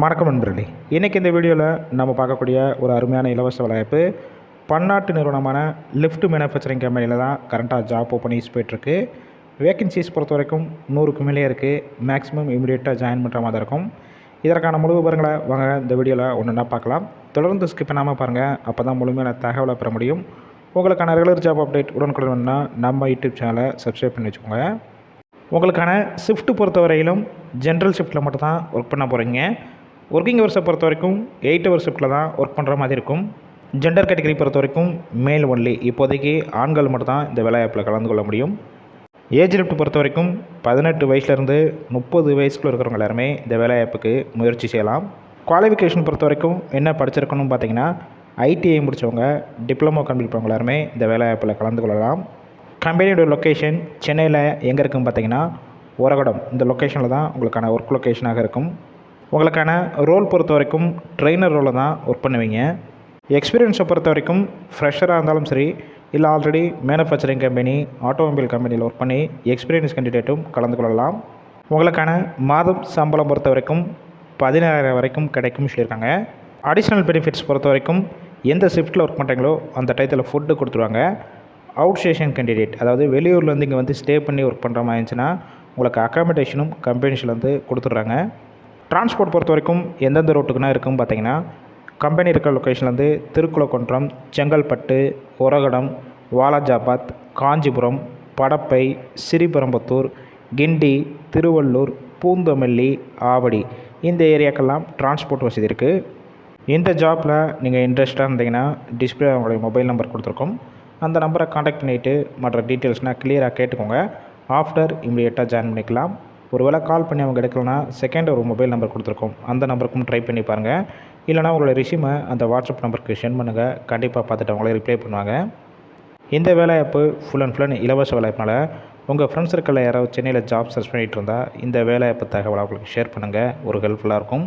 வணக்கம் நண்பர்களே. இன்றைக்கி இந்த வீடியோவில் நம்ம பார்க்கக்கூடிய ஒரு அருமையான இலவச வேலைவாய்ப்பு பன்னாட்டு நிறுவனமான லிஃப்ட் மேனுஃபேக்சரிங் கம்பெனியில் தான் கரண்ட்டாக ஜாப் ஓப்பனிங்ஸ் போய்ட்டுருக்கு. வேக்கன்சிஸ் பொறுத்த வரைக்கும் 100க்கு மேலே இருக்குது. மேக்ஸிமம் இமீடியட்டாக ஜாயின் பண்ணுற மாதிரி இருக்கும். இதற்கான முழு விவரங்களை வாங்க இந்த வீடியோவில் ஒன்றா பார்க்கலாம். தொடர்ந்து ஸ்கிப் பண்ணாமல் பாருங்கள். அப்போ தான் முழுமையான தகவலை பெற முடியும். உங்களுக்கான ரெகுலர் ஜாப் அப்டேட் உடனுக்குடன் வேணும்னா நம்ம யூடியூப் சேனலை சப்ஸ்கிரைப் பண்ணி வச்சுக்கோங்க. உங்களுக்கான ஷிஃப்ட் பொறுத்தவரையிலும் ஜென்ரல் ஷிஃப்ட்டில் மட்டும் தான் ஒர்க் பண்ண போகிறீங்க. ஒர்க்கிங் ஹவர்ஸை பொறுத்த வரைக்கும் 8 ஹவர் ஷிஃப்ட்டில் தான் ஒர்க் பண்ணுற மாதிரி இருக்கும். ஜெண்டர் கேட்டகரி பொறுத்த வரைக்கும் மேல் ஒன்லி. இப்போதைக்கு ஆண்கள் மட்டும் தான் இந்த வேலைவாய்ப்பில் கலந்து கொள்ள முடியும். ஏஜ் லிஃப்ட் பொறுத்த வரைக்கும் 18 வயசுலேருந்து 30 வயசுக்குள்ள இருக்கிறவங்க எல்லாருமே இந்த வேலைவாய்ப்புக்கு முயற்சி செய்யலாம். குவாலிஃபிகேஷன் பொறுத்த வரைக்கும் என்ன படிச்சிருக்கணும் பார்த்தீங்கன்னா, ஐடிஐ முடித்தவங்க, டிப்ளமோ கம்ப்ளீட் பண்ணவங்க எல்லாருமே இந்த வேலைவாய்ப்பில் கலந்து கொள்ளலாம். கம்பெனியோட லொக்கேஷன் சென்னையில் எங்கே இருக்குதுன்னு பார்த்தீங்கன்னா, ஒரகடம் இந்த லொக்கேஷனில் தான் உங்களுக்கான ஒர்க் லொக்கேஷனாக இருக்கும். உங்களுக்கான ரோல் பொறுத்த வரைக்கும் ட்ரெயினர் ரோலில் தான் ஒர்க் பண்ணுவீங்க. எக்ஸ்பீரியன்ஸை பொறுத்த வரைக்கும் ஃப்ரெஷராக இருந்தாலும் சரி, இல்லை ஆல்ரெடி மேனுஃபேக்சரிங் கம்பெனி, ஆட்டோமொபைல் கம்பெனியில் ஒர்க் பண்ணி எக்ஸ்பீரியன்ஸ் கேண்டிடேட்டும் கலந்து கொள்ளலாம். உங்களுக்கான மாதம் சம்பளம் பொறுத்த வரைக்கும் 17,000 வரைக்கும் கிடைக்கும்னு சொல்லியிருக்காங்க. அடிஷ்னல் பெனிஃபிட்ஸ் பொறுத்த வரைக்கும் எந்த ஷிஃப்ட்டில் ஒர்க் பண்ணுறீங்களோ அந்த டயத்தில் ஃபுட்டு கொடுத்துருவாங்க. அவுட் ஸ்டேஷன் கேண்டிடேட், அதாவது வெளியூர்லேருந்து இங்கே வந்து ஸ்டே பண்ணி ஒர்க் பண்ணுற மாதிரி இருந்துச்சுன்னா உங்களுக்கு அக்காமடேஷனும் கம்பெனிஸ்லேருந்து கொடுத்துட்றாங்க. டிரான்ஸ்போர்ட் பொறுத்த வரைக்கும் எந்தெந்த ரோட்டுக்குன்னா இருக்குன்னு பார்த்தீங்கன்னா, கம்பெனி இருக்கிற லொக்கேஷன்லேருந்து திருக்குளக்குன்றம், செங்கல்பட்டு, ஒரகடம், வாலாஜாபாத், காஞ்சிபுரம், படப்பை, ஸ்ரீபெரும்புத்தூர், கிண்டி, திருவள்ளூர், பூந்தமல்லி, ஆவடி இந்த ஏரியாக்கெல்லாம் டிரான்ஸ்போர்ட் வசதி இருக்குது. இந்த ஜாப்பில் நீங்கள் இன்ட்ரெஸ்ட்டாக இருந்தீங்கன்னா டிஸ்பிளே உங்களுடைய மொபைல் நம்பர் கொடுத்துருக்கோம். அந்த நம்பரை காண்டாக்ட் பண்ணிவிட்டு மற்ற டீட்டெயில்ஸ்னால் கிளியராக கேட்டுக்கோங்க. ஆஃப்டர் இமீடியட்டாக ஜாயின் பண்ணிக்கலாம். ஒருவேளை கால் பண்ணி அவங்க எடுக்கலனா செகண்ட் ஒரு மொபைல் நம்பர் கொடுத்துருக்கோம், அந்த நம்பருக்கும் ட்ரை பண்ணி பாருங்கள். இல்லைனா உங்களோட ரெஸ்யூமை அந்த வாட்ஸ்அப் நம்பருக்கு சென்ட் பண்ணுங்கள். கண்டிப்பாக பார்த்துட்டு அவங்களே ரிப்ளை பண்ணுவாங்க. இந்த வேலைவாய்ப்பு ஃபுல் அண்ட் இலவச வேலைவாய்ப்புனால உங்கள் ஃப்ரெண்ட்ஸ் சர்க்கிளில் யாராவது சென்னையில் ஜாப் சர்ச் பண்ணிகிட்டு இருந்தால் இந்த வேலைவாய்ப்பு தகவலை அவங்களுக்கு ஷேர் பண்ணுங்கள். ஒரு ஹெல்ப்ஃபுல்லாக இருக்கும்.